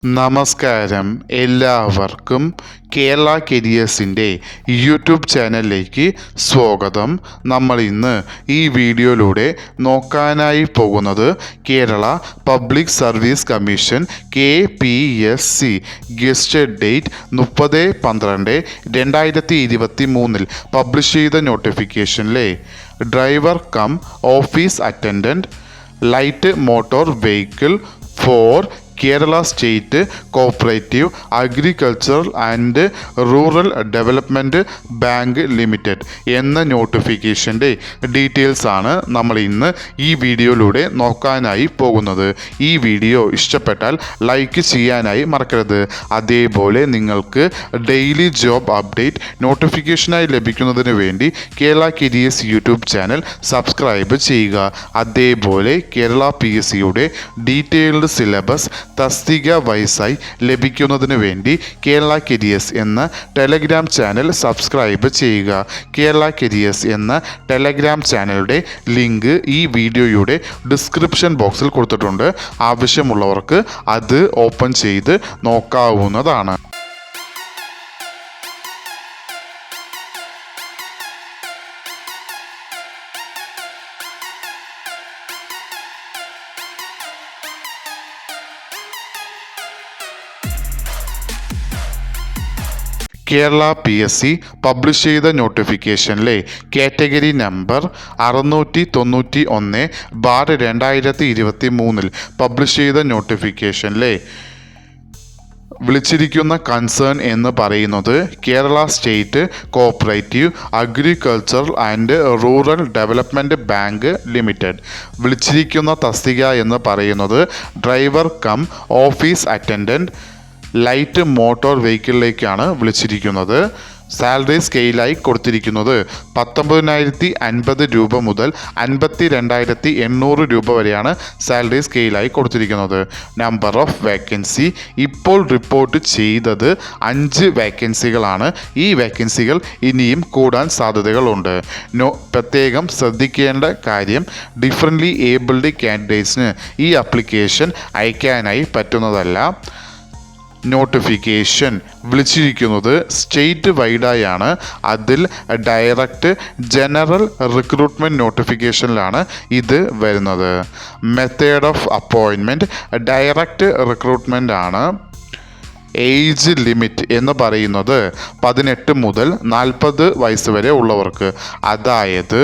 നമസ്കാരം, എല്ലാവർക്കും കേരള കരിയേഴ്സിൻ്റെ യൂട്യൂബ് ചാനലിലേക്ക് സ്വാഗതം. നമ്മൾ ഇന്ന് ഈ വീഡിയോയിലൂടെ നോക്കാനായി പോകുന്നത് Kerala public service commission KPSC gazetted date 30/12/2023 publish ചെയ്ത നോട്ടിഫിക്കേഷനിലെ driver cum office attendant light motor vehicle for Kerala state cooperative agricultural and rural development bank limited എന്ന നോട്ടിഫിക്കേഷൻ്റെ ഡീറ്റെയിൽസ് ആണ് നമ്മൾ ഇന്ന് ഈ വീഡിയോയിലൂടെ നോക്കാനായി പോകുന്നത്. ഈ വീഡിയോ ഇഷ്ടപ്പെട്ടാൽ ലൈക്ക് ചെയ്യാനായി മറക്കരുത്. അതേപോലെ നിങ്ങൾക്ക് ഡെയിലി ജോബ് അപ്ഡേറ്റ് നോട്ടിഫിക്കേഷനായി ലഭിക്കുന്നതിന് വേണ്ടി Kerala careers YouTube channel subscribe ചെയ്യുക. അതേപോലെ കേരള PSCയുടെ ഡീറ്റെയിൽഡ് സിലബസ് തസ്തിക വൈസായി ലഭിക്കുന്നതിന് വേണ്ടി കേരള കരിയേഴ്സ് എന്ന ടെലഗ്രാം ചാനൽ സബ്സ്ക്രൈബ് ചെയ്യുക. കേരള കരിയേഴ്സ് എന്ന ടെലഗ്രാം ചാനലിൻ്റെ ലിങ്ക് ഈ വീഡിയോയുടെ ഡിസ്ക്രിപ്ഷൻ ബോക്സിൽ കൊടുത്തിട്ടുണ്ട്. ആവശ്യമുള്ളവർക്ക് അത് ഓപ്പൺ ചെയ്ത് നോക്കാവുന്നതാണ്. കേരള PSC പബ്ലിഷ് ചെയ്ത നോട്ടിഫിക്കേഷനിലെ കാറ്റഗറി നമ്പർ 691/2023 പബ്ലിഷ് ചെയ്ത നോട്ടിഫിക്കേഷനിലെ വിളിച്ചിരിക്കുന്ന കൺസേൺ എന്ന് പറയുന്നത് Kerala state cooperative agricultural and rural development bank limited. വിളിച്ചിരിക്കുന്ന തസ്തിക എന്ന് പറയുന്നത് driver cum office attendant light motor വെഹിക്കിളിലേക്കാണ് വിളിച്ചിരിക്കുന്നത്. സാലറി സ്കെയിലായി കൊടുത്തിരിക്കുന്നത് 19,050 രൂപ മുതൽ 52,800 രൂപ വരെയാണ് സാലറി സ്കെയിലായി കൊടുത്തിരിക്കുന്നത്. നമ്പർ ഓഫ് വേക്കൻസി ഇപ്പോൾ റിപ്പോർട്ട് ചെയ്തത് 5 വേക്കൻസികളാണ്. ഈ വേക്കൻസികൾ ഇനിയും കൂടാൻ സാധ്യതകളുണ്ട്. പ്രത്യേകം ശ്രദ്ധിക്കേണ്ട കാര്യം, ഡിഫറൻ്റ്ലി ഏബിൾഡ് കാൻഡിഡേറ്റ്സിന് ഈ ആപ്ലിക്കേഷൻ അയക്കാനായി പറ്റുന്നതല്ല. നോട്ടിഫിക്കേഷൻ വിളിച്ചിരിക്കുന്നത് സ്റ്റേറ്റ് വൈഡായാണ്. അതിൽ ഡയറക്റ്റ് ജനറൽ റിക്രൂട്ട്മെൻറ്റ് നോട്ടിഫിക്കേഷനിലാണ് ഇത് വരുന്നത്. Method of appointment direct recruitment ആണ്. ഏജ് ലിമിറ്റ് എന്ന് പറയുന്നത് 18 മുതൽ 40 വയസ്സ് വരെ ഉള്ളവർക്ക്, അതായത്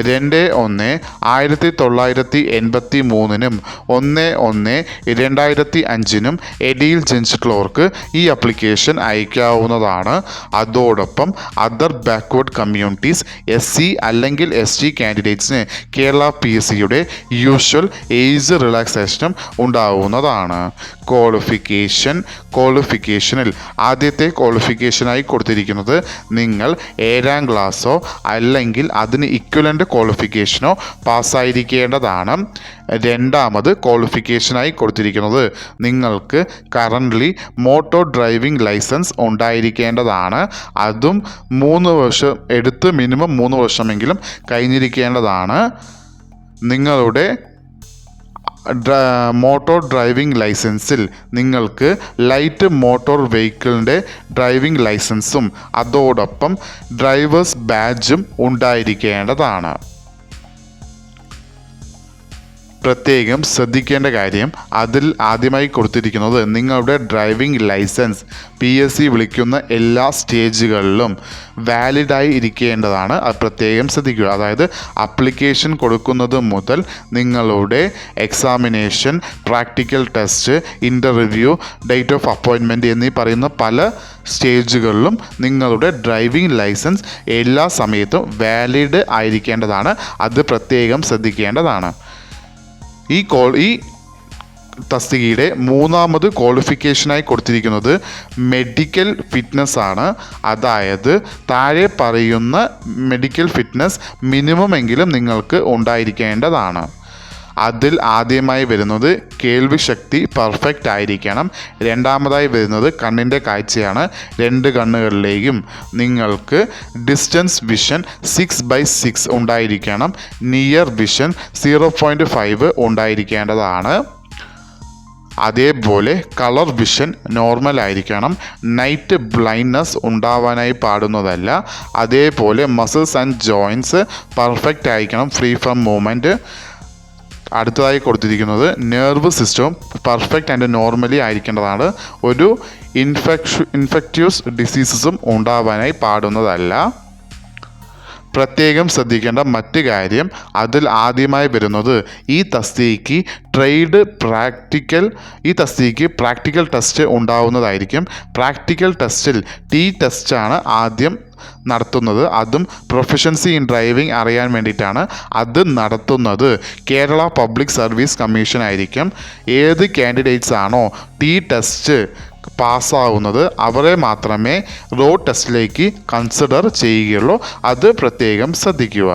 2/1/1983 1/1/2005 ഇടയിൽ ജനിച്ചിട്ടുള്ളവർക്ക് ഈ ആപ്ലിക്കേഷൻ അയക്കാവുന്നതാണ്. അതോടൊപ്പം അതർ ബാക്ക്വേർഡ് കമ്മ്യൂണിറ്റീസ് SC അല്ലെങ്കിൽ ST കാൻഡിഡേറ്റ്സിന് കേരള PSCയുടെ യൂഷ്വൽ ഏജ് റിലാക്സേഷനും ഉണ്ടാവുന്നതാണ്. ക്വാളിഫിക്കേഷനിൽ ആദ്യത്തെ ക്വാളിഫിക്കേഷനായി കൊടുത്തിരിക്കുന്നത് നിങ്ങൾ 7ാം ക്ലാസ്സോ അല്ലെങ്കിൽ അതിന് ഇക്വലൻ്റ് ക്വാളിഫിക്കേഷനോ പാസ്സായിരിക്കേണ്ടതാണ്. രണ്ടാമത് ക്വാളിഫിക്കേഷനായി കൊടുത്തിരിക്കുന്നത് നിങ്ങൾക്ക് കറൻ്റ്ലി മോട്ടോർ ഡ്രൈവിംഗ് ലൈസൻസ് ഉണ്ടായിരിക്കേണ്ടതാണ്. അതും 3 വർഷം എടുത്ത് മിനിമം 3 വർഷമെങ്കിലും കഴിഞ്ഞിരിക്കേണ്ടതാണ്. നിങ്ങളുടെ മോട്ടോർ ഡ്രൈവിംഗ് ലൈസൻസിൽ നിങ്ങൾക്ക് ലൈറ്റ് മോട്ടോർ വെഹിക്കിളിൻ്റെ ഡ്രൈവിംഗ് ലൈസൻസും അതോടൊപ്പം ഡ്രൈവേഴ്സ് ബാഡ്ജും ഉണ്ടായിരിക്കേണ്ടതാണ്. പ്രത്യേകം ശ്രദ്ധിക്കേണ്ട കാര്യം, അതിൽ ആദ്യമായി കൊടുത്തിരിക്കുന്നത് നിങ്ങളുടെ ഡ്രൈവിംഗ് ലൈസൻസ് PSC വിളിക്കുന്ന എല്ലാ സ്റ്റേജുകളിലും വാലിഡായി ഇരിക്കേണ്ടതാണ്. അത് പ്രത്യേകം ശ്രദ്ധിക്കുക. അതായത് ആപ്ലിക്കേഷൻ കൊടുക്കുന്നത് മുതൽ നിങ്ങളുടെ examination, practical test, interview, date of appointment എന്നീ പറയുന്ന പല സ്റ്റേജുകളിലും നിങ്ങളുടെ ഡ്രൈവിംഗ് ലൈസൻസ് എല്ലാ സമയത്തും വാലിഡ് ആയിരിക്കേണ്ടതാണ്. അത് പ്രത്യേകം ശ്രദ്ധിക്കേണ്ടതാണ്. ഈ തസ്തികയുടെ 3ാമത് ക്വാളിഫിക്കേഷനായി കൊടുത്തിരിക്കുന്നത് മെഡിക്കൽ ഫിറ്റ്നസ് ആണ്. അതായത് താഴെ പറയുന്ന മെഡിക്കൽ ഫിറ്റ്നസ് മിനിമം എങ്കിലും നിങ്ങൾക്ക് ഉണ്ടായിരിക്കേണ്ടതാണ്. അതിൽ ആദ്യമായി വരുന്നത് കേൾവി ശക്തി പെർഫെക്റ്റ് ആയിരിക്കണം. രണ്ടാമതായി വരുന്നത് കണ്ണിൻ്റെ കാഴ്ചയാണ്. 2 കണ്ണുകളിലേക്കും നിങ്ങൾക്ക് ഡിസ്റ്റൻസ് വിഷൻ 6/6 ഉണ്ടായിരിക്കണം. നിയർ വിഷൻ 0.5 ഉണ്ടായിരിക്കേണ്ടതാണ്. അതേപോലെ കളർ വിഷൻ നോർമൽ ആയിരിക്കണം. നൈറ്റ് ബ്ലൈൻഡ്നെസ് ഉണ്ടാവാനായി പാടുന്നതല്ല. അതേപോലെ മസിൽസ് ആൻഡ് ജോയിൻറ്റ്സ് പെർഫെക്റ്റ് ആയിരിക്കണം, ഫ്രീ ഫ്രം മൂവ്മെൻറ്റ്. അടുത്തതായി കൊടുത്തിരിക്കുന്നത് nerve system perfect and normally ആയിരിക്കേണ്ടതാണ്. ഒരു ഇൻഫെക്ഷ്യസ് ഡിസീസസും ഉണ്ടാവാനായി പാടുന്നതല്ല. പ്രത്യേകം ശ്രദ്ധിക്കേണ്ട മറ്റ് കാര്യം, അതിൽ ആദ്യമായി വരുന്നത് ഈ തസ്തികയ്ക്ക് പ്രാക്ടിക്കൽ ടെസ്റ്റ് ഉണ്ടാവുന്നതായിരിക്കും. പ്രാക്ടിക്കൽ ടെസ്റ്റിൽ ടെസ്റ്റാണ് ആദ്യം നടത്തുന്നത്. അതും പ്രൊഫഷൻസി ഇൻ ഡ്രൈവിംഗ് അറിയാൻ വേണ്ടിയിട്ടാണ്. അത് നടത്തുന്നത് കേരള പബ്ലിക് സർവീസ് കമ്മീഷൻ ആയിരിക്കും. ഏത് കാൻഡിഡേറ്റ്സ് ആണോ ടെസ്റ്റ് പാസ്സാവുന്നത് അവരെ മാത്രമേ റോഡ് ടെസ്റ്റിലേക്ക് കൺസിഡർ ചെയ്യുകയുള്ളൂ. അത് പ്രത്യേകം ശ്രദ്ധിക്കുക.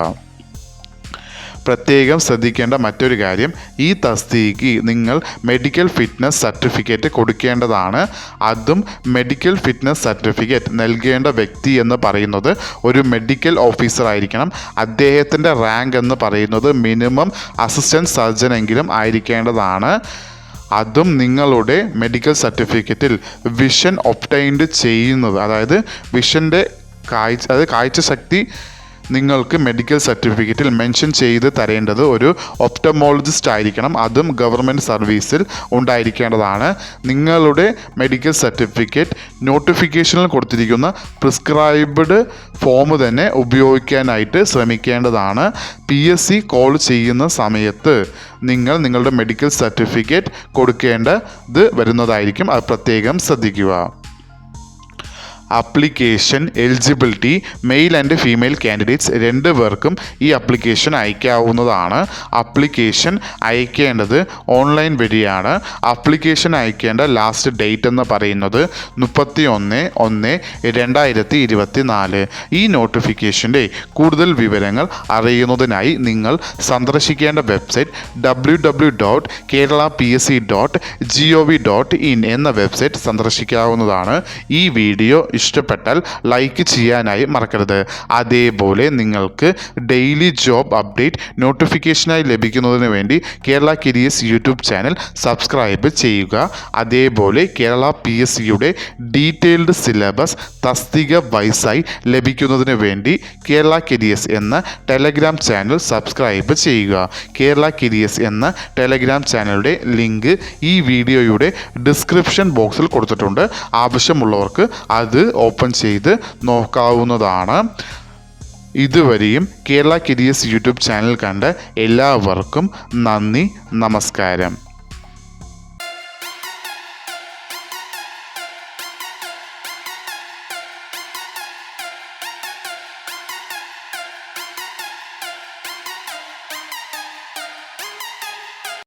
പ്രത്യേകം ശ്രദ്ധിക്കേണ്ട മറ്റൊരു കാര്യം, ഈ തസ്തികയ്ക്ക് നിങ്ങൾ മെഡിക്കൽ ഫിറ്റ്നസ് സർട്ടിഫിക്കറ്റ് കൊടുക്കേണ്ടതാണ്. അതും മെഡിക്കൽ ഫിറ്റ്നസ് സർട്ടിഫിക്കറ്റ് നൽകേണ്ട വ്യക്തി എന്ന് പറയുന്നത് ഒരു മെഡിക്കൽ ഓഫീസർ ആയിരിക്കണം. അദ്ദേഹത്തിൻ്റെ റാങ്ക് എന്ന് പറയുന്നത് മിനിമം അസിസ്റ്റൻറ്റ് സർജൻ എങ്കിലും ആയിരിക്കേണ്ടതാണ്. അതും നിങ്ങളുടെ മെഡിക്കൽ സർട്ടിഫിക്കറ്റിൽ വിഷൻ ഒബ്റ്റൈൻഡ് ചെയ്യുന്നത്, അതായത് വിഷൻ്റെ കാഴ്ചശക്തി നിങ്ങൾക്ക് മെഡിക്കൽ സർട്ടിഫിക്കറ്റിൽ മെൻഷൻ ചെയ്ത് തരേണ്ടത് ഒരു ഒപ്റ്റമോളജിസ്റ്റ് ആയിരിക്കണം. അതും ഗവൺമെൻറ് സർവീസിൽ ഉണ്ടായിരിക്കേണ്ടതാണ്. നിങ്ങളുടെ മെഡിക്കൽ സർട്ടിഫിക്കറ്റ് നോട്ടിഫിക്കേഷനിൽ കൊടുത്തിരിക്കുന്ന പ്രിസ്ക്രൈബ്ഡ് ഫോം തന്നെ ഉപയോഗിക്കാനായിട്ട് ശ്രമിക്കേണ്ടതാണ്. PSC കോൾ ചെയ്യുന്ന സമയത്ത് നിങ്ങൾ നിങ്ങളുടെ മെഡിക്കൽ സർട്ടിഫിക്കറ്റ് കൊടുക്കേണ്ടത് വരുന്നതായിരിക്കും. അത് പ്രത്യേകം ശ്രദ്ധിക്കുക. Application eligibility, male and female candidates രണ്ടുപേർക്കും ഈ ആപ്ലിക്കേഷൻ അയക്കാവുന്നതാണ്. ആപ്ലിക്കേഷൻ അയക്കേണ്ടത് ഓൺലൈൻ വഴിയാണ്. ആപ്ലിക്കേഷൻ അയക്കേണ്ട ലാസ്റ്റ് ഡേറ്റ് എന്ന് പറയുന്നത് 31/1/2024. ഈ നോട്ടിഫിക്കേഷൻ്റെ കൂടുതൽ വിവരങ്ങൾ അറിയുന്നതിനായി നിങ്ങൾ സന്ദർശിക്കേണ്ട വെബ്സൈറ്റ് www.keralapsc.gov.in എന്ന വെബ്സൈറ്റ് സന്ദർശിക്കാവുന്നതാണ്. ഈ വീഡിയോ ഇഷ്ടപ്പെട്ടാൽ ലൈക്ക് ചെയ്യാനായി മറക്കരുത്. അതേപോലെ നിങ്ങൾക്ക് ഡെയിലി ജോബ് അപ്ഡേറ്റ് നോട്ടിഫിക്കേഷനായി ലഭിക്കുന്നതിന് വേണ്ടി Kerala careers YouTube channel subscribe ചെയ്യുക. അതേപോലെ കേരള PSCയുടെ ഡീറ്റെയിൽഡ് സിലബസ് തസ്തിക വൈസായി ലഭിക്കുന്നതിന് വേണ്ടി കേരള കരിയേഴ്സ് എന്ന ടെലഗ്രാം ചാനൽ സബ്സ്ക്രൈബ് ചെയ്യുക. കേരള കരിയേഴ്സ് എന്ന ടെലഗ്രാം ചാനലിൻ്റെ ലിങ്ക് ഈ വീഡിയോയുടെ ഡിസ്ക്രിപ്ഷൻ ബോക്സിൽ കൊടുത്തിട്ടുണ്ട്. ആവശ്യമുള്ളവർക്ക് അത് ഓപ്പൺ ചെയ്ത് നോക്കാവുന്നതാണ്. ഇതുവരെയും കേരള കരിയേഴ്സ് യൂട്യൂബ് ചാനൽ കണ്ട എല്ലാവർക്കും നന്ദി, നമസ്കാരം.